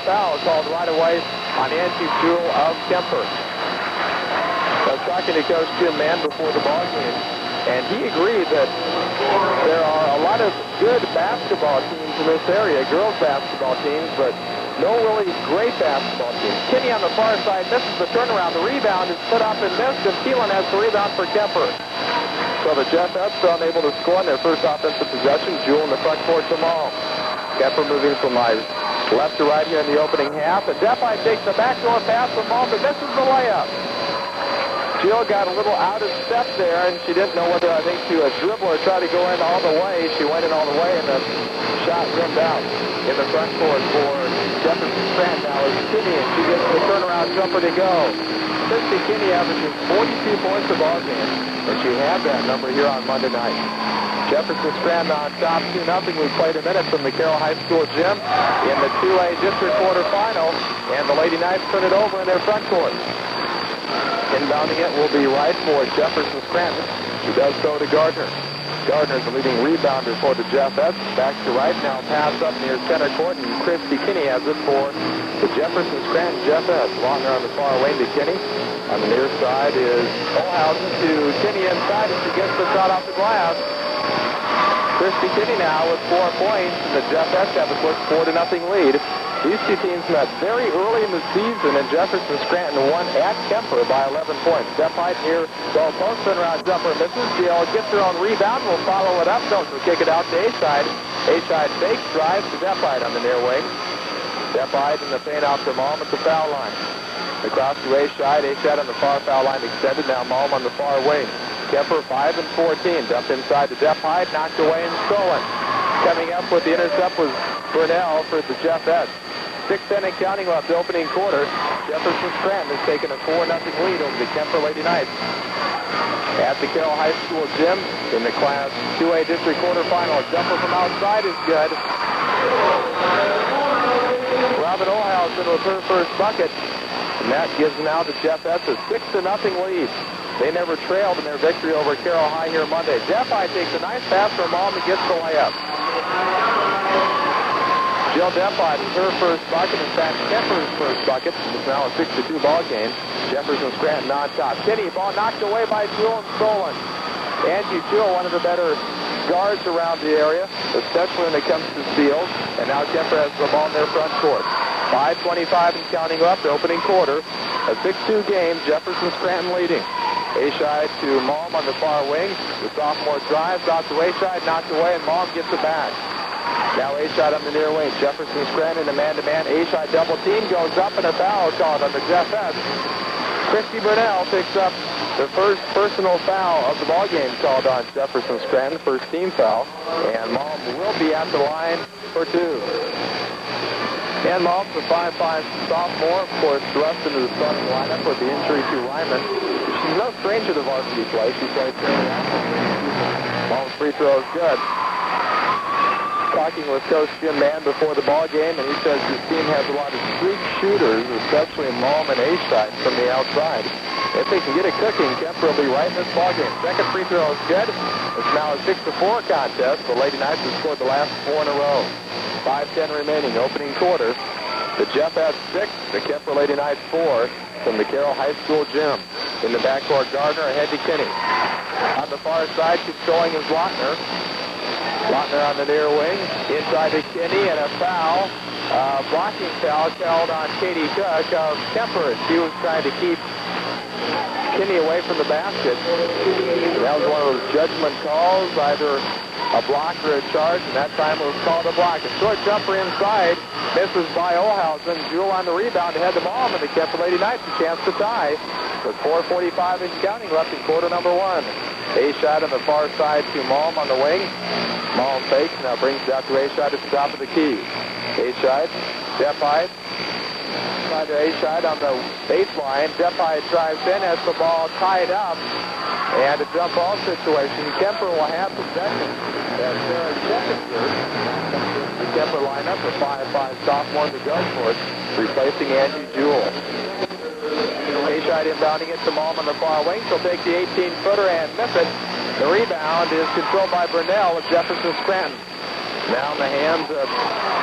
foul called right away on Angie Jewell of Kemper. I was talking to Coach Jim Mann before the ball game, and he agreed that there are a lot of good basketball teams in this area, girls basketball teams, but no really great basketball teams. Kinney on the far side misses the turnaround. The rebound is put up and missed, and Keelan has the rebound for Kemper. So the Jeffettes are unable to score in their first offensive possession. Jewell in the front court to Mall. Kemper moving from left to right here in the opening half. And Defy takes the backdoor pass from Mall, but misses the layup. Jill got a little out of step there, and she didn't know whether, I think, to dribble or try to go in all the way. She went in all the way, and the shot rimmed out in the front court for Jefferson Scranton. Now is Kinney, and she gets the turnaround jumper to go. Kristi Kinney averages 42 points a ball game, and she had that number here on Monday night. Jefferson Scranton on top 2-0. We played a minute from the Carroll High School gym in the 2A district quarterfinal, and the Lady Knights turn it over in their front court. Inbounding it will be right for Jefferson Scranton, who does so to Gardner. Gardner's the leading rebounder for the Jeffettes. Back to right now, pass up near center court, and Kristi Kinney has it for the Jefferson Scranton Jeffettes. Longer on the far wing to Kinney. On the near side is Olhausen to Kinney inside, and she gets the shot off the glass. Kristi Kinney now with 4 points, and the Jeffettes have a quick 4-0 lead. These two teams met very early in the season, and Jefferson Scranton won at Kemper by 11 points. Step height here, goal post turnaround jumper misses. Jill gets her own rebound, will follow it up. Don't kick it out to A-side. A-side fakes, drives to Step height on the near wing. Step height in the paint out to Malm at the foul line. Across to A-side. A-side on the far foul line extended. Now Malm on the far wing. Kemper 5 and 14. Dumped inside to Step height, knocked away and stolen. Coming up with the intercept was Burnell for the Jeffettes. 6:10 and counting left, opening quarter. Jefferson Scranton has taken a 4-0 lead over the Kemper Lady Knights. At the Carroll High School gym in the Class 2A district quarterfinal, a jumper from outside is good. Robin Olhausen with her first bucket, and that gives now the Jeffettes a 6-0 lead. They never trailed in their victory over Carroll High here Monday. Defy takes a nice pass from Malm and gets the layup. Jill Defy is her first bucket. In fact, Kemper's first bucket. It's now a 6-2 ball game. Jefferson Scranton on top. Kinney, ball knocked away by Jewell and stolen. Angie Jewell, one of the better guards around the area, especially when it comes to steals. And now Kemper has the ball in their front court. 5:25 and counting left, opening quarter. A 6-2 game, Jefferson Scranton leading. A-side to Malm on the far wing. The sophomore drives out to A-side, knocked away, and Malm gets it back. Now A-side on the near wing. Jefferson Scranton a man-to-man. A-side double team goes up, and a foul called on the Jeffettes. Kristi Burnell picks up the first personal foul of the ball game called on Jefferson Scranton, first team foul. And Malm will be at the line for 2. And Malm, the 5'5" sophomore, of course, thrust into the starting lineup with the injury to Ryman. She's no stranger to varsity play. She plays fairly often. Malm's free throw is good. Talking with Coach Jim Mann before the ball game, and he says his team has a lot of streak shooters, especially Malm and A-side from the outside. If they can get it cooking, Kemper will be right in this ball game. Second free throw is good. It's now a 6-4 contest. The Lady Knights have scored the last 4 in a row. 5:10 remaining, opening quarter. The Jeffettes 6, the Kemper Lady Knights 4 from the Carroll High School gym. In the backcourt, Gardner ahead to Kinney. On the far side, controlling is Lochner. Lochner on the near wing, inside to Kinney, and a foul. Blocking foul called on Katie Cook of Kemper. She was trying to keep Kinney away from the basket. That was one of those judgment calls, either a block or a charge, and that time it was called a block. A short jumper inside, misses by Olhausen. Jewell on the rebound to head the ball, and the Kemper Lady Knights a chance to tie with 4:45 and counting left in quarter number 1. A-shot on the far side to Malm on the wing. Malm fakes, now brings it out to A-shot at the top of the key. A-shot, Defy. Side to A-shot on the baseline. Defy drives in, has the ball tied up. And a jump ball situation. Kemper will have possession. That's Sarah Sheffinger. The Kemper lineup, the 5'5" sophomore to go for it, replacing Angie Jewell. A-shot inbounding it to Malm on the far wing. She'll take the 18-footer and miss it. The rebound is controlled by Burnell with Jefferson Scranton. Now in the hands of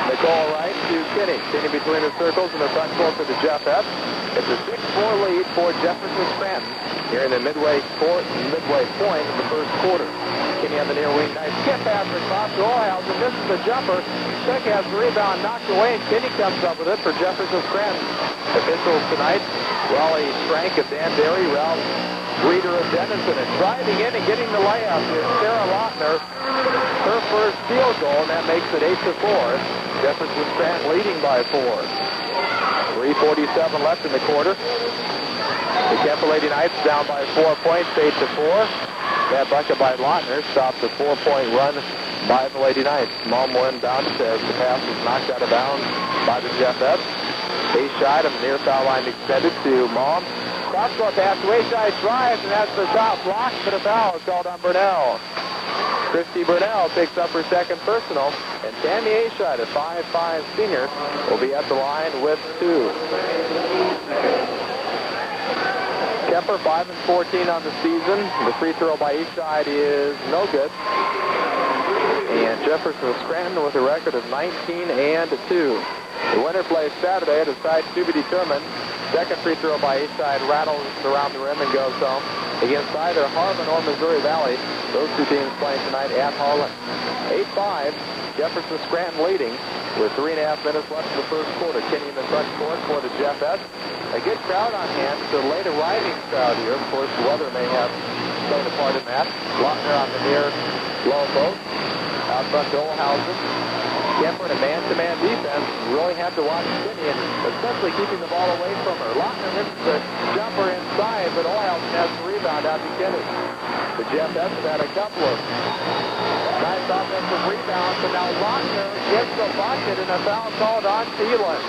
Nicole Wright to Kinney. Kinney between the circles in the front court to the Jeff F. It's a 6-4 lead for Jefferson Scranton here in the midway point of the first quarter. Kinney on the near wing. Nice skip pass across to Olhausen. Misses the jumper. Cook has the rebound knocked away, and Kinney comes up with it for Jefferson Scranton. Officials tonight, Raleigh Frank of Danbury, Ralph Reeder of Dennison, and driving in and getting the layup is Sarah Lochner. Her first field goal, and that makes it 8-4. Jefferson Scranton leading by 4. 3:47 left in the quarter. The Kemper Lady Knights down by 4 points, 8-4. That bucket by Lochner stops a 4-point run by the Lady Knights. Malm inbound as the pass was knocked out of bounds by the Jeff F. Base shot on the near foul line extended to Malm. Cross-court pass, Wayside drives, and that's the shot blocked, but a foul is called on Burnell. Kristi Burnell picks up her second personal, and Tammy Ashide, a 5'5 senior, will be at the line with 2. Kemper 5-14 on the season. The free throw by Ashide is no good. And Jefferson Scranton with a record of 19-2. The winner plays Saturday. The side to be determined. Second free throw by Ashide rattles around the rim and goes home against either Harlan or Missouri Valley. Those two teams playing tonight at Harlan. 8-5, Jefferson Scranton leading with 3.5 minutes left in the first quarter. Kinney in the front court for the Jeff S. A good crowd on hand. It's a late arriving crowd here. Of course, the weather may have played a part in that. Lochner on the near low post. Out front to Olhausen. Kemper in a man-to-man defense. Really had to watch Kinney and especially keeping the ball away from her. Lochner misses the jumper inside, but Olhausen has the rebound out to Kinney. The Jeff S have had a couple of nice offensive rebounds, but now Lochner gets the bucket and a foul called on Thielen.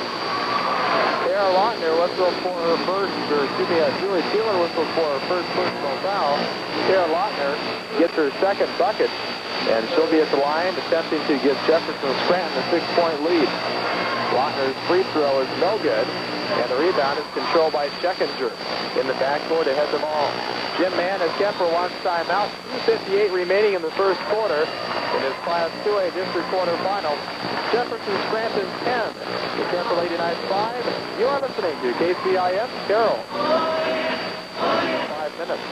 Sarah Lochner whistled for her first, Julie Thielen whistled for her first personal foul. Sarah Lochner gets her second bucket, and she'll be at the line attempting to give Jefferson Scranton a 6-point lead. Lochner's free throw is no good, and the rebound is controlled by Scheckinger in the backcourt to head the ball. Jim Mann as Kemper wants timeout. 2:58 remaining in the first quarter in his Class 2A District quarterfinal. Jefferson Scranton 10, the Kemper Lady Knights 5. You are listening to KCIS Carroll. 5 minutes.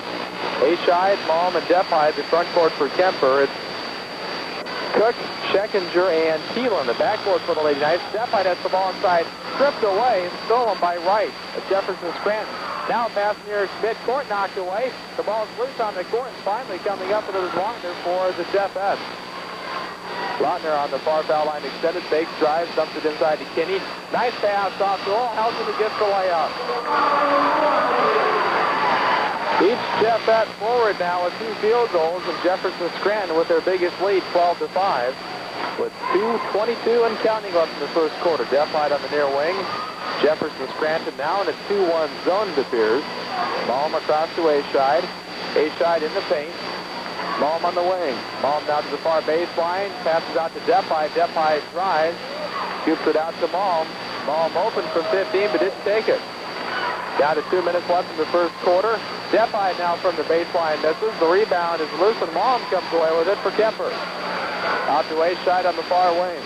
Ashide, Malm, and Dephide the front court for Kemper. It's Cook, Scheckinger, and Thielen, the backcourt for the Lady Knights. Dephide has the ball inside, stripped away, and stolen by Wright at Jefferson Scranton. Now a pass near midcourt, knocked away. The ball is loose on the court, and finally coming up, and it was Lochner for the Jeff S. Lochner on the far foul line extended, fakes, drives, dumps it inside to Kinney. Nice pass off to Olhausen who gets the layup. Each Jeff S forward now with 2 field goals, and Jefferson Scranton with their biggest lead, 12-5, with 2:22 and counting left in the first quarter. Dephide on the near wing. Jefferson Scranton now in a 2-1 zone, it appears. Malm across to Ashide. Ashide in the paint. Malm on the wing. Malm down to the far baseline. Passes out to Dephide. Dephide drives. Scoops it out to Malm. Malm open from 15 but didn't take it. Down to 2 minutes left in the first quarter. Dephide now from the baseline misses. The rebound is loose and Malm comes away with it for Kemper. Out to Ashide on the far wing.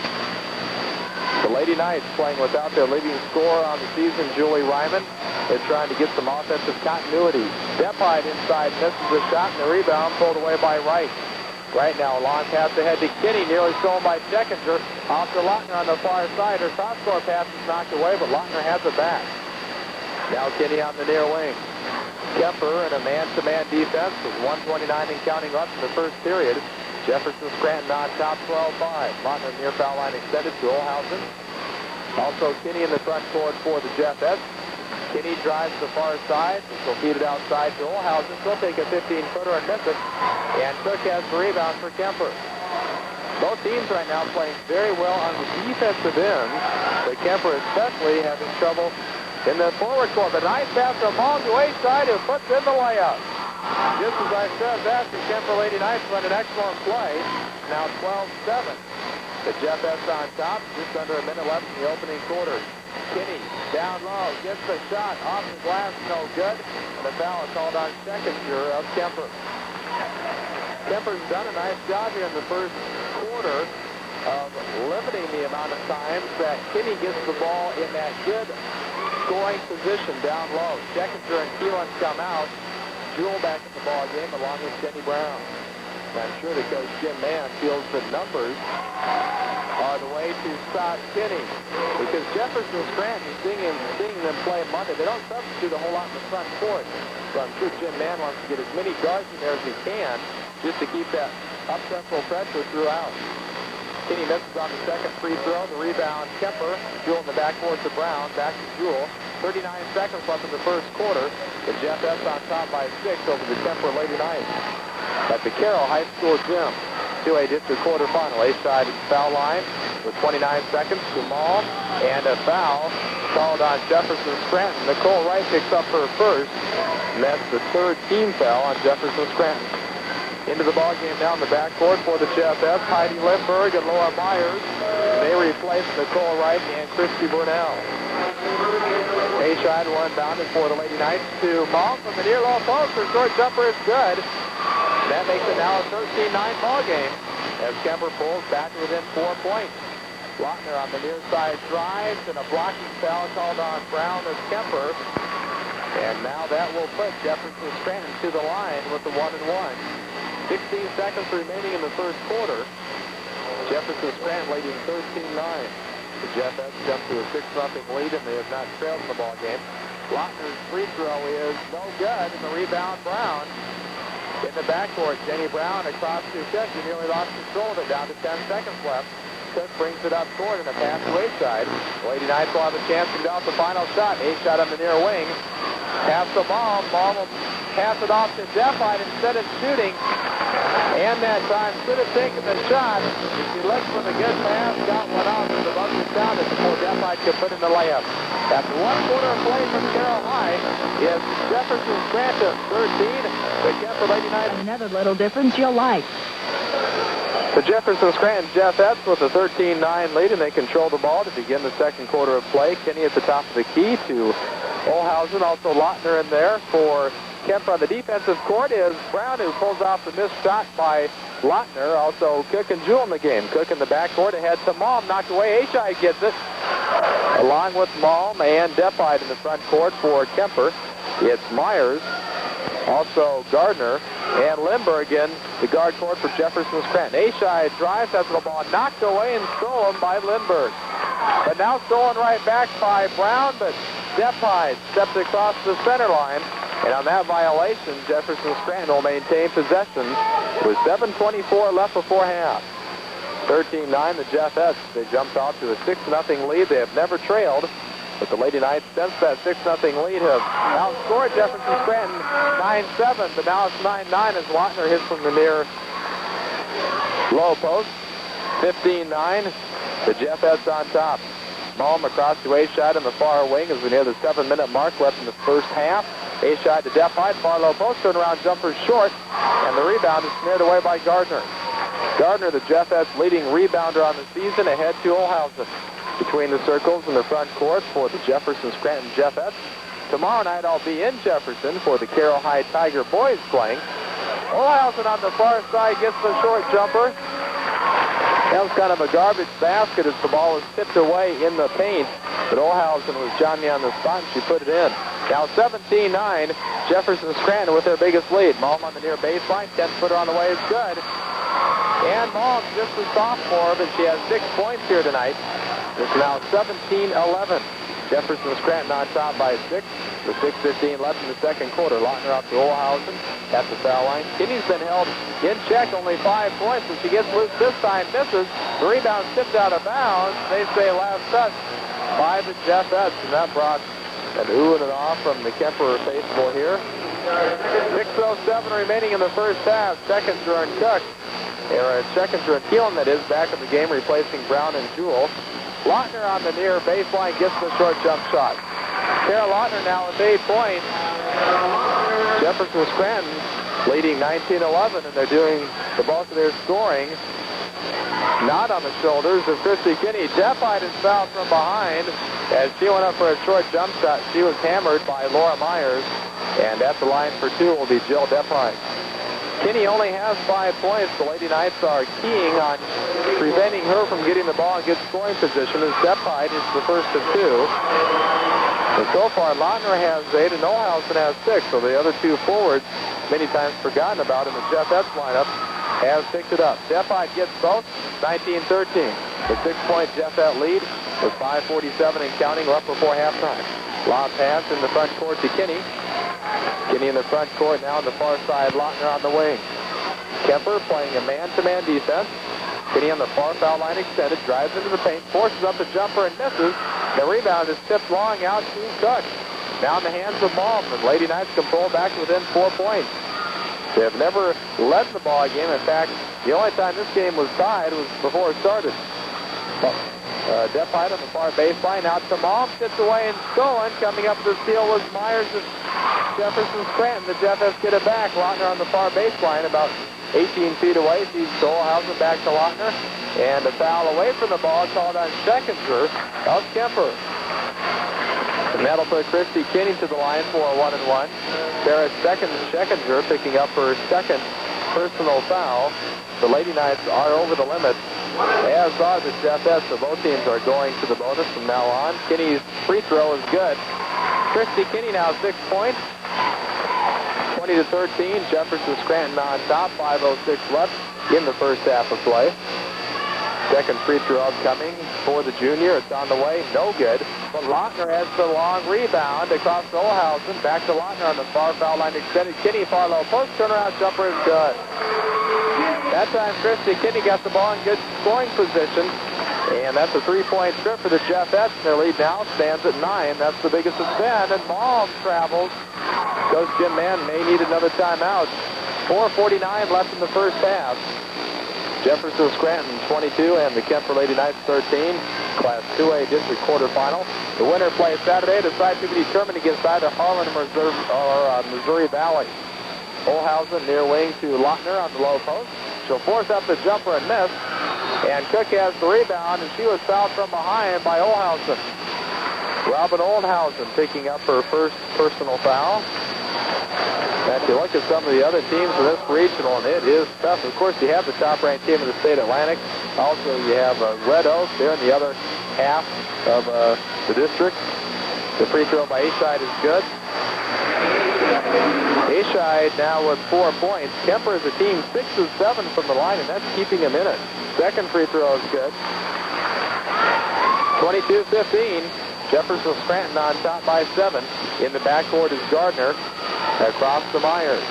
The Lady Knights playing without their leading scorer on the season, Julie Ryman. They're trying to get some offensive continuity. Dephide inside misses the shot, and the rebound pulled away by Wright. Right now, a long pass ahead to Kinney, nearly stolen by Scheckinger. Off to Lochner on the far side. Her top-score pass is knocked away, but Lochner has it back. Now Kinney on the near wing. Kemper in a man-to-man defense with 1:29 and counting left in the first period. Jefferson Scranton on top 12-5. Lochner near foul line extended to Olhausen. Also Kinney in the front court for the Jeff S. Kinney drives the far side. She'll feed it outside to Olhausen. She'll take a 15-footer and miss it. And Cook has the rebound for Kemper. Both teams right now playing very well on the defensive end. But Kemper especially having trouble in the forward court. But nice pass from Malm to Ashide who puts in the layup. Just as I said that, the Kemper Lady Knights run an excellent play. Now 12-7. The Jeff S on top. Just under a minute left in the opening quarter. Kinney down low, gets the shot off the glass, no good. And a foul called on Scheckinger of Kemper. Kemper's done a nice job here in the first quarter of limiting the amount of times that Kinney gets the ball in that good scoring position down low. Scheckender and Keelan come out. Jewell back in the ball game along with Denny Brown. And I'm sure that Coach Jim Mann feels that numbers are the way to stop Kinney. Because Jefferson Scranton, seeing them play Monday, they don't substitute a whole lot in the front court. So I'm sure Jim Mann wants to get as many guards in there as he can just to keep that up-tempo pressure throughout. Kinney misses on the second free throw. The rebound, Kemper. Jewell in the backcourt to Brown. Back to Jewell. 39 seconds left in the first quarter. The JSHS on top by 6 over the Kemper Lady Knights. At the Carroll High School gym, 2A district quarterfinal. A-side foul line with 29 seconds to Mall. And a foul called on Jefferson Scranton. Nicole Wright picks up her first. And that's the third team foul on Jefferson Scranton. Into the ballgame now in the backcourt for the JSHS. Heidi Lindbergh and Laura Myers. They replace Nicole Wright and Kristi Burnell. A-side one bounded for the Lady Knights to Mall from the near low post. Her short jumper is good. That makes it now a 13-9 ball game as Kemper pulls back to within 4 points. Lochner on the near side drives and a blocking foul called on Brown as Kemper. And now that will put Jefferson Scranton to the line with the 1-1. 16 seconds remaining in the first quarter. Jefferson Scranton leading 13-9. The JSHS jump to a 6-0 lead, and they have not trailed in the ball game. Lochner's free throw is no good, and the rebound Brown. In the backcourt, Jenny Brown across to Cook. She nearly lost control of it, down to 10 seconds left. Cook brings it up court and a pass to A-side. Lady Knights will have a chance to get out the final shot. A-shot on the near wing. Pass the ball. Ball will pass it off to Defide instead of shooting. And that time should have taken the shot. She looked for the good pass, got one off, and the buzzer sounded before Defide could put in the layup. After 1 quarter of play from Carroll High, is Jefferson Scranton 13, the Kemper Lady Knights. Another little difference you'll like. The Jefferson Scranton JSHS with a 13-9 lead, and they control the ball to begin the second quarter of play. Kinney at the top of the key to Olhausen, also Lochner in there for Kemper. On the defensive court is Brown, who pulls off the missed shot by Lochner. Also Cook and Jewell in the game. Cook in the backcourt ahead to Malm, knocked away. Ashai gets it. Along with Malm and Defide in the front court for Kemper. It's Myers, also Gardner, and Lindbergh in the guard court for Jefferson Scranton. Ashai drives, has the ball knocked away and stolen by Lindbergh. But now stolen right back by Brown, but Defide steps across the center line. And on that violation, Jefferson Scranton will maintain possession with 7:24 left before half. 13-9, the JSHS. They jumped off to a 6-0 lead. They have never trailed, but the Lady Knights, since that 6-0 lead, have outscored Jefferson Scranton 9-7, but now it's 9-9 as Lochner hits from the near low post. 15-9, the JSHS on top. Malm across to A-shot in the far wing as we near the 7-minute mark left in the first half. A-shot to Defide, far low post, turnaround jumper short, and the rebound is snared away by Gardner. Gardner, the JSHS leading rebounder on the season, ahead to Olhausen. Between the circles in the front court for the Jefferson Scranton JSHS. Tomorrow night I'll be in Jefferson for the Carroll High Tiger boys playing. Olhausen on the far side gets the short jumper. That was kind of a garbage basket as the ball was tipped away in the paint. But Olhausen was Johnny on the spot, and she put it in. Now 17-9, Jefferson Scranton with their biggest lead. Malm on the near baseline, 10-footer on the way is good. And Malm, just a sophomore, but she has 6 points here tonight. It's now 17-11. Jefferson Scranton on top by 6. With 6:15 left in the second quarter. Lochner up to Olhausen at the foul line. Kinney's been held in check, only 5 points, and she gets loose this time, misses. The rebound tipped out of bounds. They say last touch by the JSHS, and that brought an ooh and an ah from the Kemper faithful here. 6:07 remaining in the first half. Scheckender and Cook, Scheckender and Keelan, that is, back in the game, replacing Brown and Jewell. Lochner on the near baseline gets the short jump shot. Carroll Lochner now with 8 points. Jefferson Scranton leading 19-11, and they're doing the bulk of their scoring not on the shoulders of Kristi Kinney. Defide is fouled from behind as she went up for a short jump shot. She was hammered by Laura Myers, and at the line for 2 will be Jill Defide. Kinney only has 5 points. The Lady Knights are keying on Preventing her from getting the ball in good scoring position is Deppheit. It's the first of 2. And so far, Lautner has 8 and Olhausen has 6. So the other 2 forwards, many times forgotten about in the JSHS lineup, has picked it up. Deppheit gets both, 19-13. The 6-point JSHS lead with 5:47 and counting left before halftime. Lob pass in the front court to Kinney. Kinney in the front court now on the far side, Lautner on the wing. Kemper playing a man-to-man defense. Kinney on the far foul line extended, drives into the paint, forces up the jumper and misses. The rebound is tipped long out to Cook. Now in the hands of Malm, and Lady Knights can pull back within 4 points. They have never led the ball game. In fact, the only time this game was tied was before it started. Deppheit on the far baseline, out to Malm, sits away and stolen. Coming up to the steal was Myers and Jefferson Scranton. The Jeffs get it back. Lautner on the far baseline, about 18 feet away. Sees Olhausen back to Lautner. And a foul away from the ball called on Schekinger of Kemper. And that'll put Kristi Kinney to the line for a 1-and-1. Sarah Schekinger picking up her second personal foul. The Lady Knights are over the limit, as are the JSHS, so both teams are going to the bonus from now on. Kinney's free throw is good. Kristi Kinney now 6 points. 20-13. Jefferson Scranton on top. 5:06 left in the first half of play. Second free throw coming for the junior. It's on the way. No good. But Lautner has the long rebound across to Olhausen. Back to Lautner on the far foul line extended. Kinney far low post. Turnaround jumper is good. That time Kristi Kinney got the ball in good scoring position. And that's a 3-point trip for the JSHS. Their lead now stands at 9. That's the biggest it's been. And Malm travels. Coach Jim Mann may need another timeout. 4:49 left in the first half. Jefferson Scranton 22 and the Kemper Lady Knights 13. Class 2A district quarterfinal. The winner plays Saturday. The side to be determined against either Harlan or Missouri Valley. Olhausen near wing to Lautner on the low post. She'll force up the jumper and miss. And Cook has the rebound, and she was fouled from behind by Olhausen. Robin Olhausen picking up her first personal foul. And if you look at some of the other teams in this regional, and it is tough. Of course, you have the top-ranked team in the state Atlantic. Also, you have Red Oak. They're in the other half of the district. The free throw by Ashide is good. Ashide now with 4 points. Kemper is a team 6 of 7 from the line, and that's keeping him in it. Second free throw is good. 22-15. Jefferson Scranton on top by 7. In the backcourt is Gardner. Across to Myers.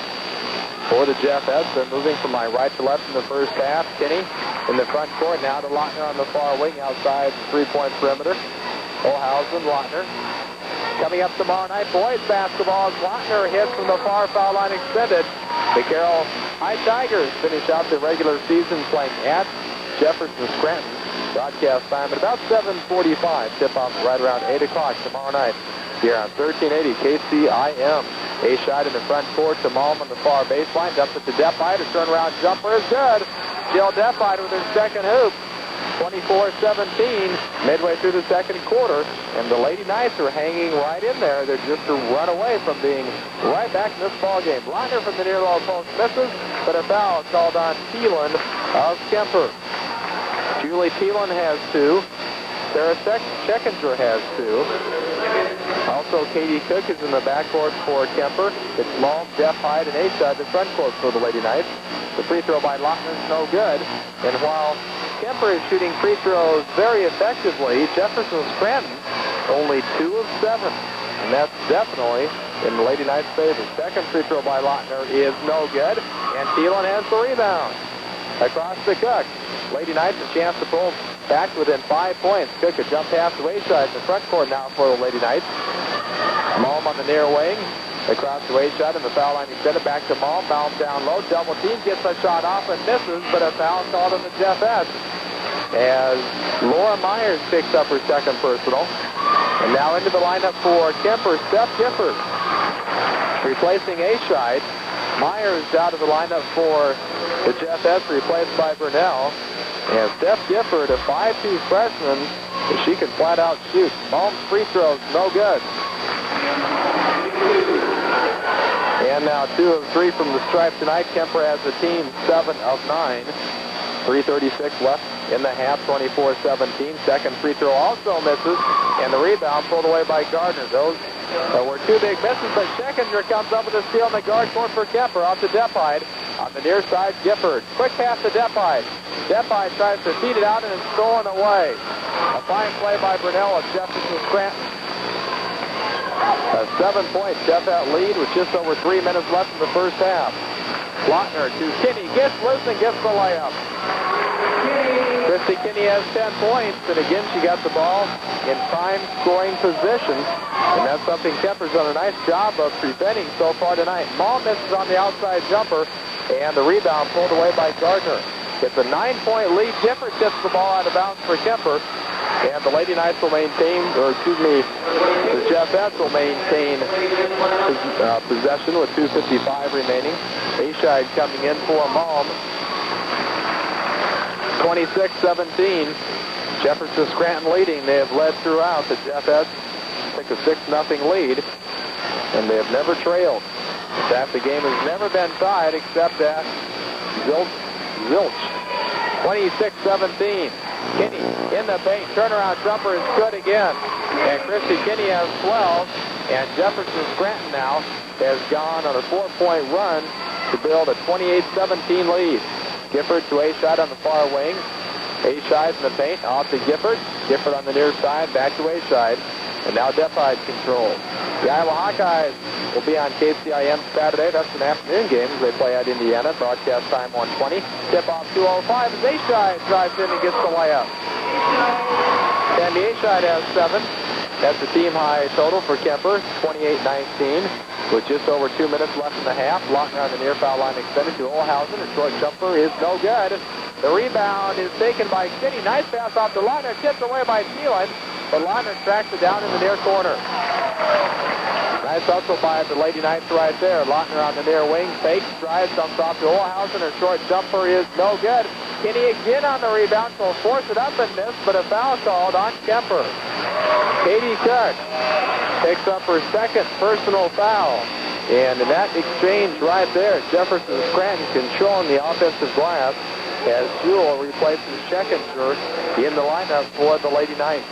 For the JSHS, they're moving from my right to left in the first half. Kinney in the front court now to Lautner on the far wing outside the 3-point perimeter. Olhausen, Lautner. Coming up tomorrow night, boys basketball as Lautner hits from the far foul line extended. The Carroll High Tigers finish out the regular season playing at Jefferson Scranton. Broadcast time at about 7:45. Tip-off right around 8 o'clock tomorrow night here on 1380 KCIM. Ashide in the front court to Malm on the far baseline. Dumps it to Deppheit. A turnaround jumper is good. Jill Deppheit with her second hoop. 24-17 midway through the second quarter. And the Lady Knights are hanging right in there. They're just a run away from being right back in this ball game. Lautner from the near low post misses, but a foul called on Thielen of Kemper. Julie Thielen has 2. Sarah Schekinger has 2. Also, Katie Cook is in the backcourt for Kemper. It's Malm, Deppheit, and Ashide the front court for the Lady Knights. The free throw by Lautner is no good. And while Kemper is shooting free throws very effectively, Jefferson Scranton only 2 of 7. And that's definitely in the Lady Knights' favor. Second free throw by Lautner is no good. And Thielen has the rebound. Across to Cook. Lady Knights a chance to pull back within 5 points. Cook a jump pass to Ashide in the front court now for the Lady Knights. Malm on the near wing. Across to Ashide and the foul line extended back to Malm. Malm down low. Double team gets a shot off and misses, but a foul called on the JSHS as Laura Myers picks up her second personal. And now into the lineup for Kemper, Steph Gifford. Replacing Ashide. Myers out of the lineup for the JSHS, replaced by Burnell. And Steph Gifford, a 5'2" freshman, she can flat out shoot. Malm's free throws, no good. And now 2 of 3 from the stripe tonight. Kemper has a team 7 of 9. 3:36 left in the half, 24-17. Second free throw also misses, and the rebound pulled away by Gardner. Those were two big misses, but Scheckender comes up with a steal in the guard court for Kemper. Off to Depide. On the near side, Gifford. Quick pass to Depide. Depide tries to feed it out, and it's stolen away. A fine play by Brunell of Jefferson Scranton. A 7-point Jeff-At lead with just over 3 minutes left in the first half. Lautner to Kinney. Gets loose and gets the layup. Kristi Kinney has 10 points, and again she got the ball in prime scoring position, and that's something Kemper's done a nice job of preventing so far tonight. Maul misses on the outside jumper, and the rebound pulled away by Gardner. It's a 9-point lead. Gifford gets the ball out of bounds for Kemper, and the Lady Knights will maintain, the Jeff-Ets will maintain possession with 2:55 remaining. Ashide coming in for Malm. 26-17. Jefferson Scranton leading. They have led throughout. The Jeff-Ets took a 6-0 lead, and they have never trailed. In fact, the game has never been tied except at Zilch. 26-17. Kinney in the paint. Turnaround jumper is good again. And Kristi Kinney has 12. And Jefferson Scranton now has gone on a 4-point run to build a 28-17 lead. Gifford to Ashide on the far wing. Ashide in the paint. Off to Gifford. Gifford on the near side. Back to Ashide. And now Depide controls. The Iowa Hawkeyes will be on KCIM Saturday. That's an afternoon game as they play at Indiana. Broadcast time 1:20. Tip-off 2:05 as Ashide drives in and gets the layup. And the Ashide has 7. That's the team high total for Kemper, 28-19. With just over 2 minutes left in the half. Lautner on the near foul line extended to Olhausen. A short jumper is no good. The rebound is taken by Kinney. Nice pass off to Lautner. Tipped away by Thielen. But Lautner tracks it down in the near corner. Nice hustle by the Lady Knights right there. Lautner on the near wing. Fakes, drives, comes off to Olhausen. Her short jumper is no good. Kinney again on the rebound. So force it up and miss, but a foul called on Kemper. Katie Cook picks up her second personal foul. And in that exchange right there, Jefferson Scranton controlling the offensive glass as Jewell replaces Scheckender in the lineup for the Lady Knights.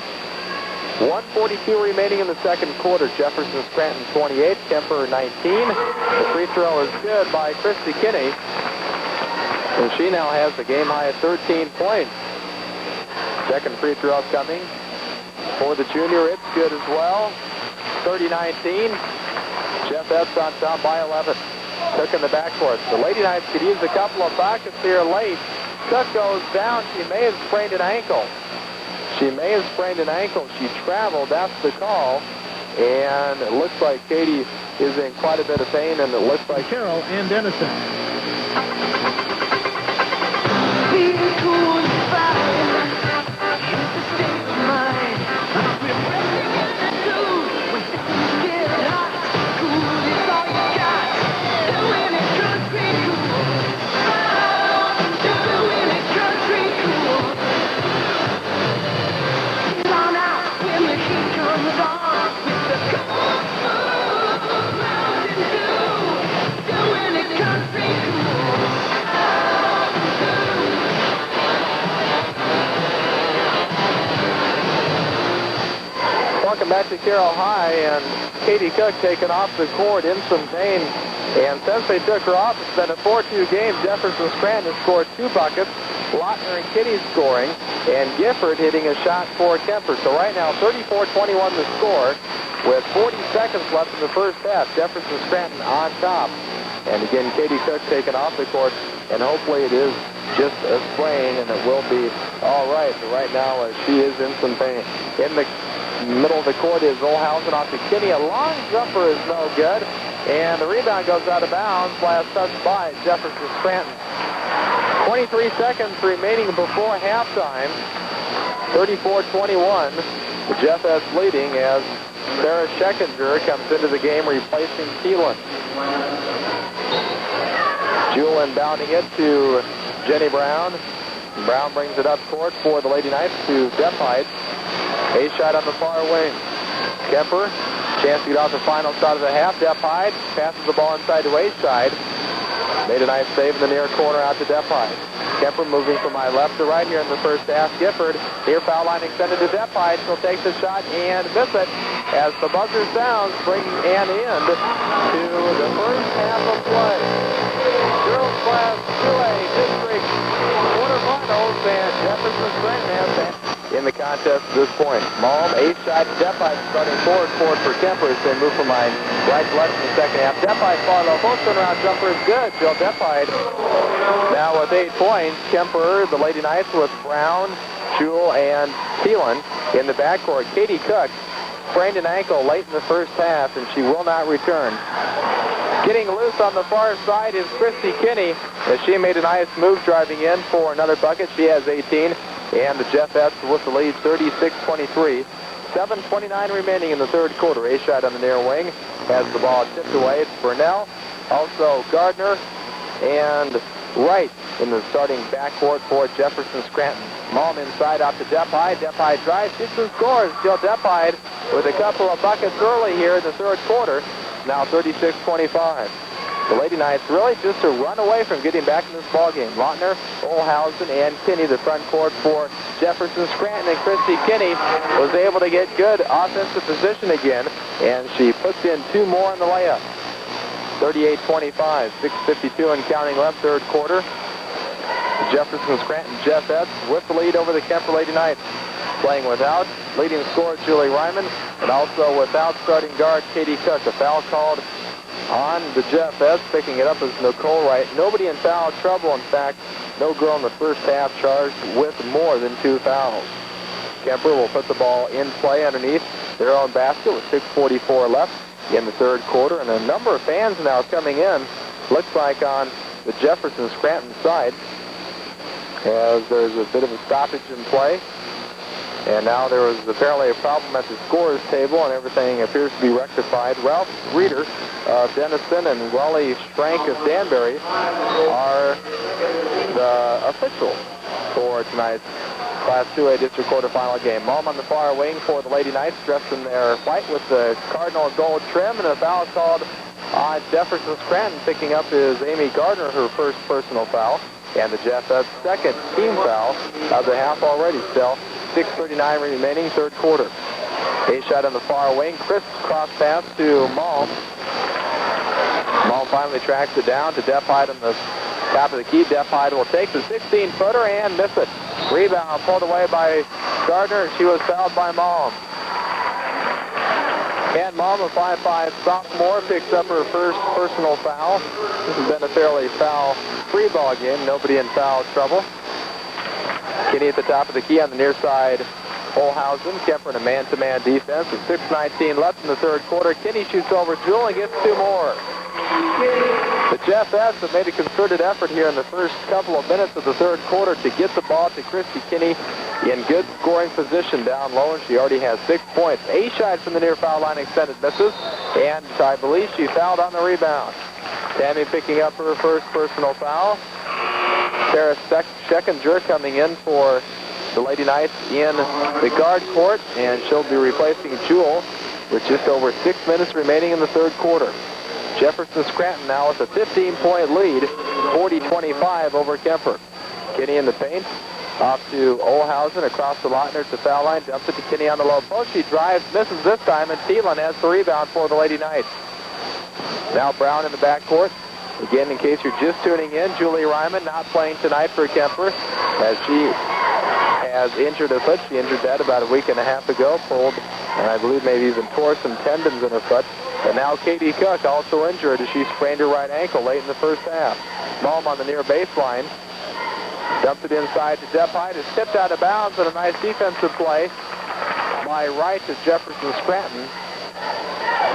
1:42 remaining in the second quarter. Jefferson Scranton 28, Kemper 19. The free throw is good by Kristi Kinney. And she now has a game high of 13 points. Second free throw coming for the junior. It's good as well. 30-19. Jeff-Ets on top by 11. Cook in the backcourt. The Lady Knights could use a couple of buckets here late. Cook goes down. She may have sprained an ankle. She traveled. That's the call. And it looks like Katie is in quite a bit of pain, and it looks like Carroll and Dennison. Welcome back to Carroll High, and Katie Cook taken off the court in some pain. And since they took her off, it's been a 4-2 game. Jefferson Scranton has scored 2 buckets. Lautner and Kinney scoring, and Gifford hitting a shot for Kemper. So right now, 34-21 the score, with 40 seconds left in the first half. Jefferson Scranton on top. And again, Katie Cook taken off the court, and hopefully it is just a sprain, and it will be all right. But right now, she is in some pain. In the middle of the court is Olhausen off to Kinney. A long jumper is no good. And the rebound goes out of bounds. Last touch by Jefferson Scranton. 23 seconds remaining before halftime. 34-21. The Jeff-Ets leading as Sarah Scheckender comes into the game replacing Thielen. Jewell inbounding it to Jenny Brown. Brown brings it up court for the Lady Knights to Depide. Ashide on the far wing. Kemper, chance to get off the final shot of the half. Depide passes the ball inside to Ashide. Made a nice save in the near corner out to Depide. Kemper moving from my left to right here in the first half. Gifford, near foul line extended to Depide. She'll take the shot and miss it as the buzzer sounds, bringing an end to the first half of play. Girls Class 2A District quarterfinals, and Jefferson Scranton has that in the contest at this point. Malm, ace shot, Depide starting forward for Kemper as they move from my right to left in the second half. Depide far low, both turnaround jumper is good. Jill Depide now with 8 points. Kemper, the Lady Knights with Brown, Jewel, and Thielen in the backcourt. Katie Cook sprained an ankle late in the first half, and she will not return. Getting loose on the far side is Kristi Kinney, as she made a nice move driving in for another bucket. She has 18, and the Jeffettes with the lead 36-23. 7:29 remaining in the third quarter. A shot on the near wing has the ball tipped away. It's Burnell, also Gardner, and Wright in the starting backcourt for Jefferson Scranton. Malm inside out to Depide. Depide drives, shoots and scores. Jill Depide with a couple of buckets early here in the third quarter. Now 36-25. The Lady Knights really just to run away from getting back in this ballgame. Lautner, Olhausen, and Kinney, the front court for Jefferson Scranton. And Kristi Kinney was able to get good offensive position again, and she puts in 2 more in the layup. 38-25, 6:52 and counting left, third quarter. Jefferson Scranton Jeffettes with the lead over the Kemper Lady Knights. Playing without leading scorer Julie Ryman, and also without starting guard Katie Cook. A foul called on the Jeffettes, picking it up as Nicole Wright. Nobody in foul trouble. In fact, no girl in the first half charged with more than 2 fouls. Kemper will put the ball in play underneath their own basket with 6:44 left in the third quarter, and a number of fans now coming in. Looks like on the Jefferson Scranton side, as there's a bit of a stoppage in play. And now there was apparently a problem at the scorer's table, and everything appears to be rectified. Ralph Reeder of Denison and Wally Strank of Danbury are the officials for tonight's Class 2A District quarterfinal game. Malm on the far wing for the Lady Knights, dressed in their white with the cardinal gold trim, and a foul called on Jefferson Scranton. Picking up is Amy Gardner, her first personal foul, and the Jeffettes' second team foul of the half already. Still 6:39 remaining, third quarter. A shot on the far wing. Chris cross pass to Malm. Malm finally tracks it down to Depide on the top of the key. Depide will take the 16-footer and miss it. Rebound pulled away by Gardner. She was fouled by Malm. And Malm, a 5'5" sophomore, picks up her first personal foul. This has been a fairly foul-free ball game. Nobody in foul trouble. Kinney at the top of the key on the near side. Olhausen, Kemper in a man-to-man defense with 6:19 left in the third quarter. Kinney shoots over Jewel and gets 2 more. The Jeffettes have made a concerted effort here in the first couple of minutes of the third quarter to get the ball to Kristi Kinney in good scoring position down low, and she already has 6 points. A shot from the near foul line extended, misses, and I believe she fouled on the rebound. Tammy picking up her first personal foul. Sarah Scheckinger coming in for the Lady Knights in the guard court, and she'll be replacing Jewel with just over 6 minutes remaining in the third quarter. Jefferson Scranton now with a 15-point lead, 40-25 over Kemper. Kinney in the paint, off to Olhausen, across the Lautner to foul line, dumps it to Kinney on the low post. She drives, misses this time, and Thielen has the rebound for the Lady Knights. Now Brown in the backcourt. Again, in case you're just tuning in, Julie Ryman not playing tonight for Kemper, as she has injured her foot. She injured that about a week and a half ago, pulled, and I believe maybe even tore some tendons in her foot. And now Katie Cook also injured as she sprained her right ankle late in the first half. Malm on the near baseline. Dumps it inside to Depide. It's tipped out of bounds, and a nice defensive play by Wright to Jefferson Scranton.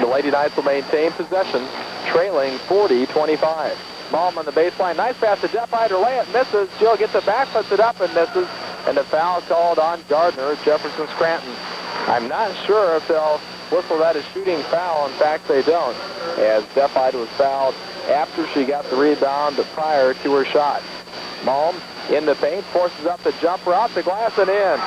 The Lady Knights will maintain possession, trailing 40-25. Malm on the baseline. Nice pass to Depide. Her layup misses. Jill gets it back, puts it up, and misses. And a foul called on Gardner, Jefferson Scranton. I'm not sure if they'll whistle that a shooting foul. In fact, they don't, as Depide was fouled after she got the rebound prior to her shot. Malm in the paint, forces up the jumper off the glass and in.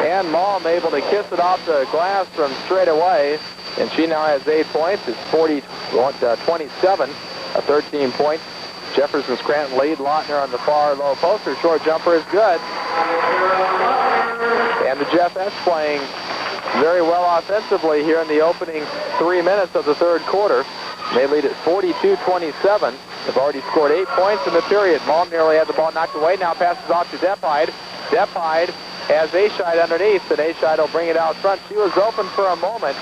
And Malm able to kiss it off the glass from straight away, and she now has 8 points. It's 40-27, a 13-point Jefferson Scranton lead. Lautner on the far low post. Her short jumper is good. And the JSHS playing very well offensively here in the opening 3 minutes of the third quarter. They lead at 42-27. They've already scored 8 points in the period. Malm nearly had the ball knocked away. Now passes off to Deppide. Deppide has Aschide underneath, and Aschide will bring it out front. She was open for a moment,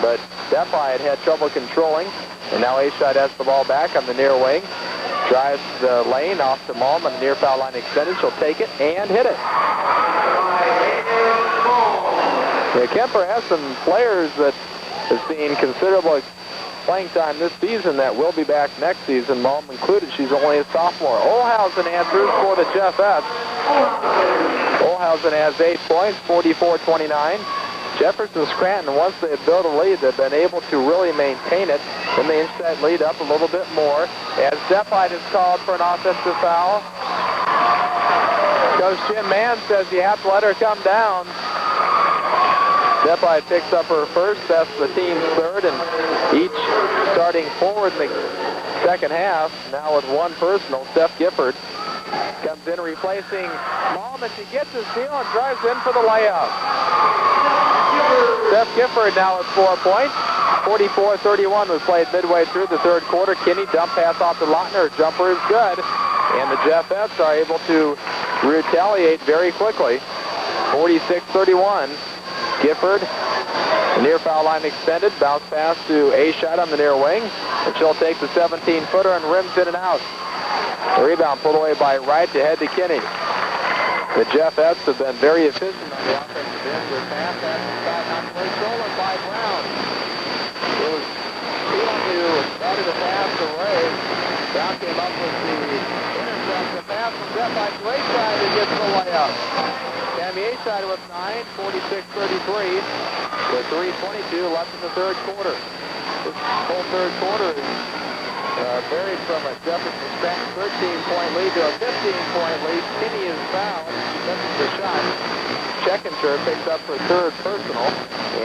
but Deppide had trouble controlling. And now Aschide has the ball back on the near wing. Drives the lane off to Malm on the near foul line extended. She'll take it and hit it. Yeah, Kemper has some players that have seen considerable playing time this season that will be back next season, Malm included. She's only a sophomore. Olhausen answers for the JSHS. Olhausen has 8 points, 44-29. Jefferson Scranton, once they built a lead, they've been able to really maintain it. Then they inch that lead up a little bit more. As Deppide is called for an offensive foul. Coach Jim Mann says you have to let her come down. Deppide picks up her first. That's the team's third, and each starting forward in the second half. Now with one personal, Steph Gifford comes in replacing Malm, and she gets his steal and drives in for the layup. Steph Gifford now with 4 points. 44-31 was played midway through the third quarter. Kinney dump pass off to Lautner. Her jumper is good, and the JSHS are able to retaliate very quickly. 46-31. Gifford, near foul line extended, bounce pass to Aschide on the near wing, and she'll take the 17-footer and rims in and out. The rebound pulled away by Wright to head to Kinney. The JSHS have been very efficient on the offensive end with pass inside, not play stolen by Brown. It was Phelan who started the pass to Ray. Brown came up with the intercept, the pass from Deppide to Aschide and gets the layup. Tammy Aschide with 9, 46-33, with 3:22 left in the third quarter. This whole third quarter is varied from a Jefferson Scranton 13-point lead to a 15-point lead. Kinney is fouled. She misses the shot. Checkinger picks up her third personal,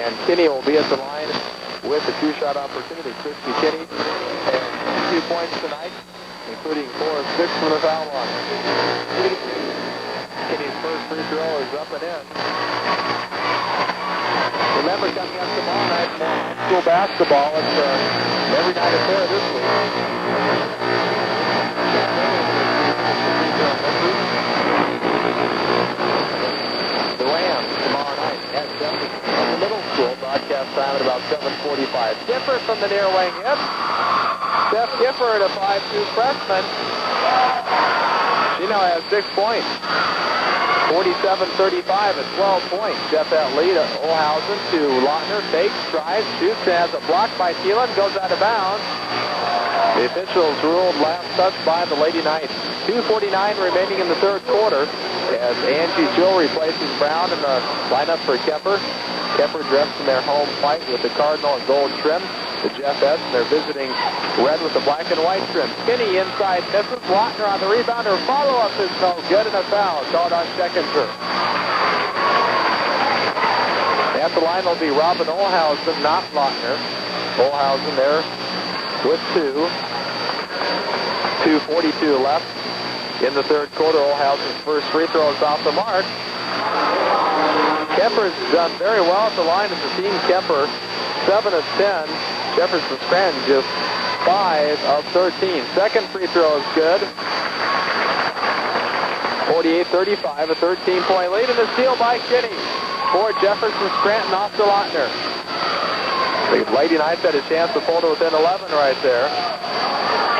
and Kinney will be at the line with a two-shot opportunity. Kristi Kinney has 2 points tonight, including 4 of 6 from the foul line. Kinney's first free throw is up and in. Remember, coming up tomorrow night, more high school basketball. It's every night affair this week. The Rams tomorrow night at Jefferson from the middle school. Broadcast time at about 7:45. Gifford from the near wing hit. Steph Gifford, a 5'2" freshman. She now has 6 points. 47-35 at 12 points. Jeff that lead. Olhausen to Lautner. Fakes, drives, shoots, has a block by Thielen. Goes out of bounds. The officials ruled last touch by the Lady Knights. 2:49 remaining in the third quarter as Angie Jewell replaces Brown in the lineup for Kemper. Kemper dressed in their home white with the cardinal and gold trim. The JSHS, and they're visiting red with the black and white trim. Kinney inside misses. Lautner on the rebound. Her follow-up is no good, and a foul called on Checkinger. At the line will be Robin Olhausen, not Lautner. Olhausen there with 2. 2:42 left in the third quarter. Olhausen's first free throw is off the mark. Kemper's done very well at the line as a team. Kemper, 7 of 10. Jefferson Scranton just 5 of 13. Second free throw is good. 48-35, a 13-point lead, and a steal by Kinney for Jefferson Scranton off to Lautner. The Lady Knights had a chance to pull to within 11 right there.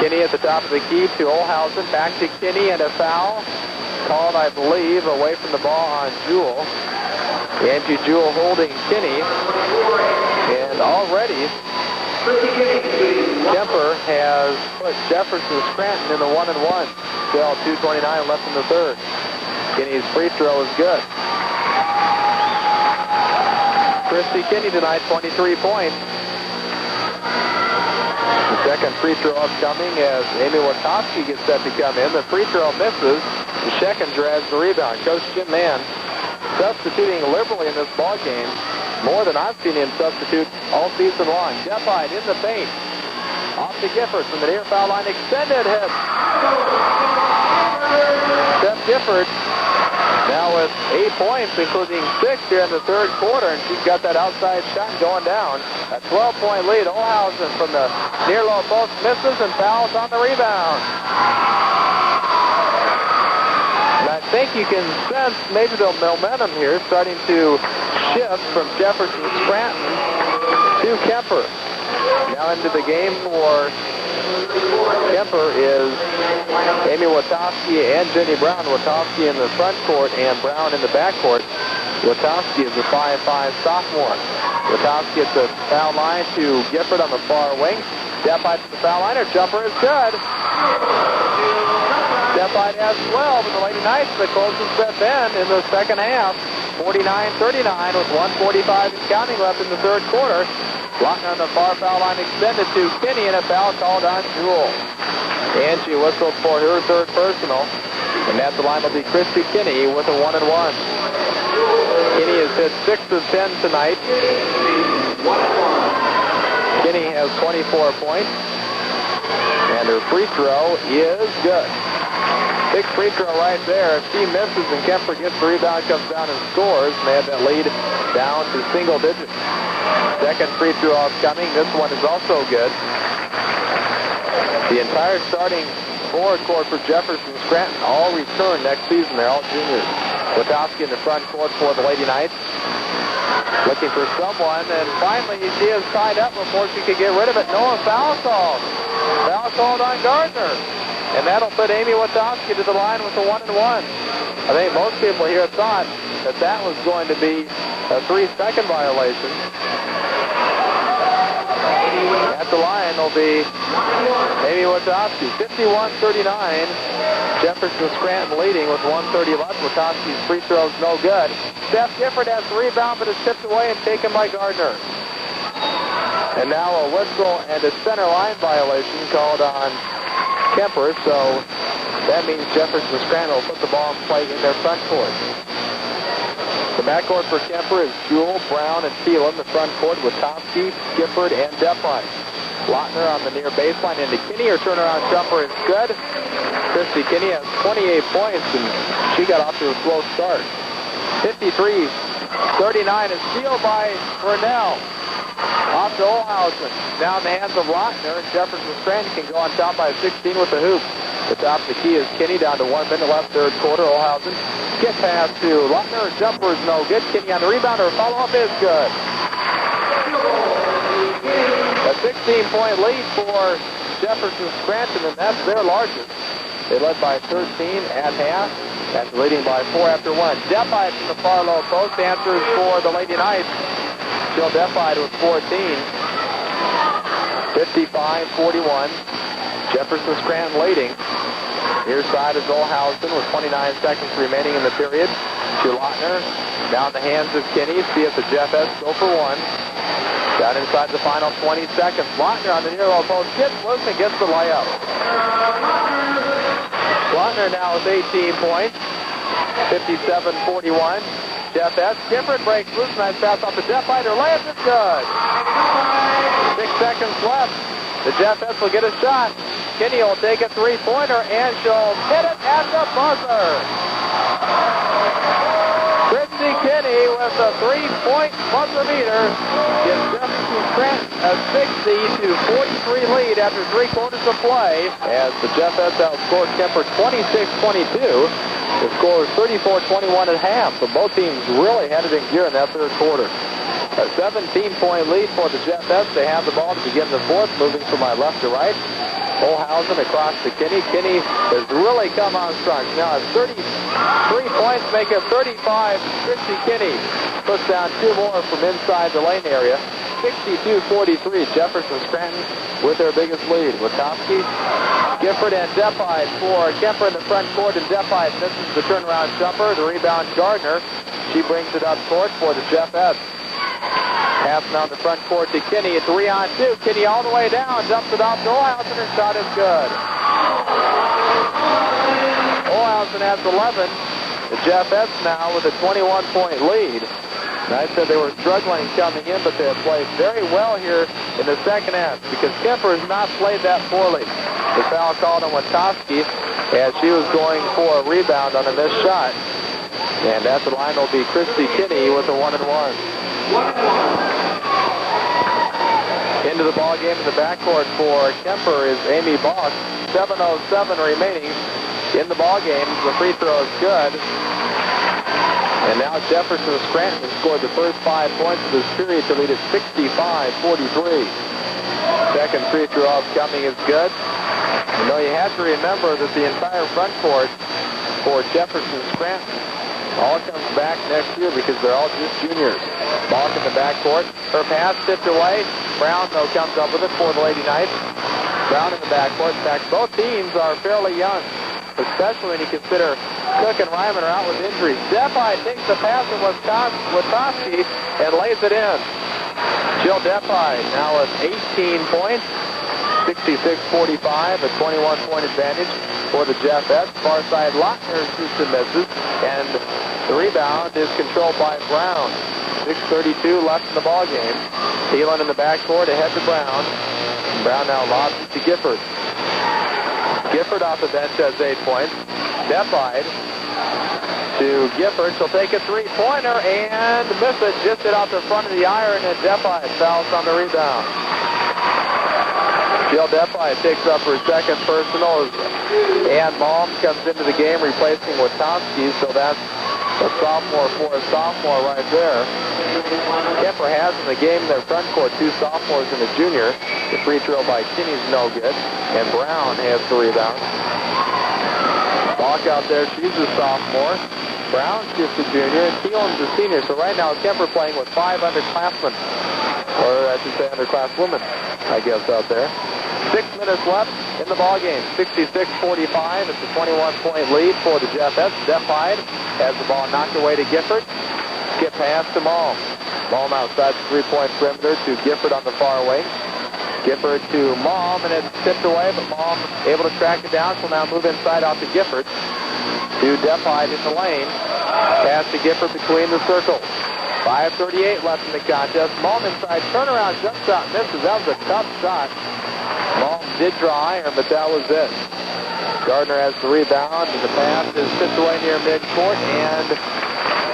Kinney at the top of the key to Olhausen. Back to Kinney, and a foul called, I believe, away from the ball on Jewell. Angie Jewell holding Kinney. And already Kemper has put Jefferson Scranton in the 1-1. Still 2:29 left in the third. Kinney's free throw is good. Kristi Kinney tonight, 23 points. The second free throw upcoming as Amy Wachowski gets set to come in. The free throw misses. The Checkinger has the rebound. Coach Jim Mann substituting liberally in this ball game. More than I've seen him substitute all season long. Deppide in the paint. Off to Gifford from the near foul line. Extended hit. Steph Gifford now with 8 points, including 6 here in the third quarter, and she's got that outside shot going down. A 12-point lead. Olhausen from the near low post misses and fouls on the rebound. And I think you can sense maybe the momentum here starting to shift from Jefferson Scranton to Kemper. Now into the game for Kemper is Amy Witowski and Jenny Brown. Witowski in the front court and Brown in the back court. Witowski is a 5'5" sophomore. Witowski at the foul line to Gifford on the far wing. Step by to the foul line. Her jumper is good. Step by has 12 in the Lady Knights. The closest set then in the second half. 49-39 with 1:45 and counting left in the third quarter. Lochner on the far foul line extended to Kinney, and a foul called on Jewell. And she whistled for her third personal. And at the line will be Kristi Kinney with a 1-and-1. Kinney has hit 6 of 10 tonight. Kinney has 24 points. And her free throw is good. Big free throw right there. If she misses and Kemper gets the rebound, comes down and scores, and they have that lead down to single digits. Second free throw upcoming. This one is also good. The entire starting forward court for Jefferson Scranton all return next season. They're all juniors. Witowski in the front court for the Lady Knights. Looking for someone, and finally she is tied up before she could get rid of it. No foul called. Foul called on Gardner. And that'll put Amy Witowski to the line with a 1-and-1. I think most people here thought that that was going to be a 3-second violation. At the line will be Amy Witowski. 51-39. Jefferson Scranton leading with 1:30 left. Witowski's free throw's no good. Steph Gifford has the rebound, but it's tipped away and taken by Gardner. And now a whistle and a center line violation called on Kemper, so that means Jefferson Scranton will put the ball in play in their front court. The backcourt for Kemper is Jewell, Brown, and Thielen. The front court, Witowski, Gifford, and Depline. Lochner on the near baseline into Kinney. Her turnaround jumper is good. Kristi Kinney has 28 points, and she got off to a slow start. 53-39 is steal by Burnell. Off to Olhausen. Now in the hands of Lochner, and Jefferson Scranton can go on top by 16 with the hoop. The top of the key is Kinney, down to 1 minute left, third quarter. Olhausen. Get pass to Lochner. Her jumper is no good. Kinney on the rebound. Her follow-up is good. A 16-point lead for Jefferson Scranton, and that's their largest. They led by 13 at half. That's leading by 4 after 1. Depide from the far low post answers for the Lady Knights. Jill Depide with 14. 55-41. Jefferson Scranton leading. Near side is Olhausen with 29 seconds remaining in the period. To Lochner. Down the hands of Kinney. See if the JSHS go for one. Down inside the final 20 seconds. Lochner on the near low post gets loose and gets the layup. Lochner now with 18 points. 57-41. JSHS. Gifford breaks loose. Nice pass off the Depide. Her layup is good. 6 seconds left. The JSHS will get a shot. Kinney will take a three-pointer, and she'll hit it at the buzzer. Kristi Kinney with a three-point buzzer beater gives Jefferson Scranton a 60-43 lead after 3 quarters of play, as the JSHS outscored Kemper 26-22. The score was 34-21 at half, so both teams really had it in gear in that third quarter. A 17-point lead for the JSHS. They have the ball to begin the fourth, moving from my left to right. Olhausen across to Kinney. Kinney has really come on strong. Now has 33 points, make it 35. Kristi Kinney puts down 2 more from inside the lane area. 62-43. Jefferson Scranton with their biggest lead. Witowski, Gifford, and Depide for Kemper in the front court, and Depide misses the turnaround jumper. The rebound, Gardner. She brings it up court for the JSHS. Passing on the front court to Kinney. 3-on-2. Kinney all the way down. Dumps it off to Olhausen. Her shot is good. Olhausen has 11. The JSHS now with a 21-point lead. And I said they were struggling coming in, but they have played very well here in the second half because Kemper has not played that poorly. The foul called on Wachowski as she was going for a rebound on a missed shot. And at the line will be Kristi Kinney with a 1-and-1. Into the ball game in the backcourt for Kemper is Amy Boss. 7:07 remaining in the ball game. The free throw is good. And now Jefferson Scranton scored the first 5 points of this period to lead at 65-43. Second free throw upcoming is good. You know, you have to remember that the entire front court for Jefferson Scranton all comes back next year because they're all just juniors. Ball in the backcourt. Her pass tipped away. Brown, though, comes up with it for the Lady Knights. Brown in the backcourt. In fact, both teams are fairly young, especially when you consider Cook and Ryman are out with injuries. Depay takes the pass from Wachowski and lays it in. Jill Depay now with 18 points, 66-45, a 21-point advantage for the Jeffettes. Far side, Lochner shoots and misses, and the rebound is controlled by Brown. 6:32 left in the ball game. Thielen in the backcourt ahead to Brown. Brown now lobs it to Gifford. Gifford off the bench has 8 points. Depay to Gifford. She'll take a three-pointer and miss it. Just hit out the front of the iron, and Depay fouls on the rebound. Jill Depay takes up her second personal as Ann Malm comes into the game replacing Wachowski, so that's a sophomore for a sophomore right there. Kemper has in the game in their front court 2 sophomores and a junior. The free throw by Kinney's no good, and Brown has the rebound. Balk out there, she's a sophomore. Brown's just a junior, and Thielen's a senior. So right now, Kemper playing with 5 underclassmen, or I should say underclasswomen, I guess, out there. 6 minutes left in the ball game. 66-45. It's a 21-point lead for the Jeffettes. Depay has the ball knocked away to Gifford. Skip pass to Malm. Malm outside the three-point perimeter to Gifford on the far wing. Gifford to Malm, and it's tipped away, but Malm able to track it down. She'll now move inside out to Gifford. To Depay in the lane. Pass to Gifford between the circles. 5:38 left in the contest. Malm inside, turnaround jump shot misses. That was a tough shot. Malm did draw iron, but that was it. Gardner has the rebound, and the pass is tipped away near midcourt, and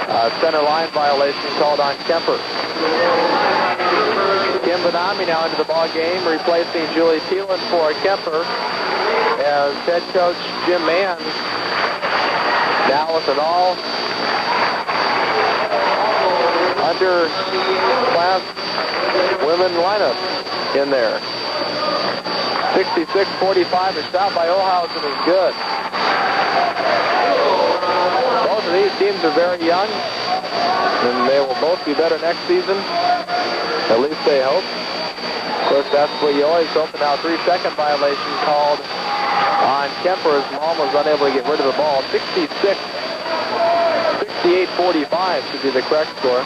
a center line violation called on Kemper. Kim Benami now into the ball game, replacing Julie Thielen for Kemper, as head coach Jim Mann now with an all underclass women lineup in there. 66-45, a shot by Olhausen is good. Both of these teams are very young, and they will both be better next season. At least they hope. Of course, that's what you always hope. And now 3-second violation called on Kemper as Malm was unable to get rid of the ball. 68-45 should be the correct score.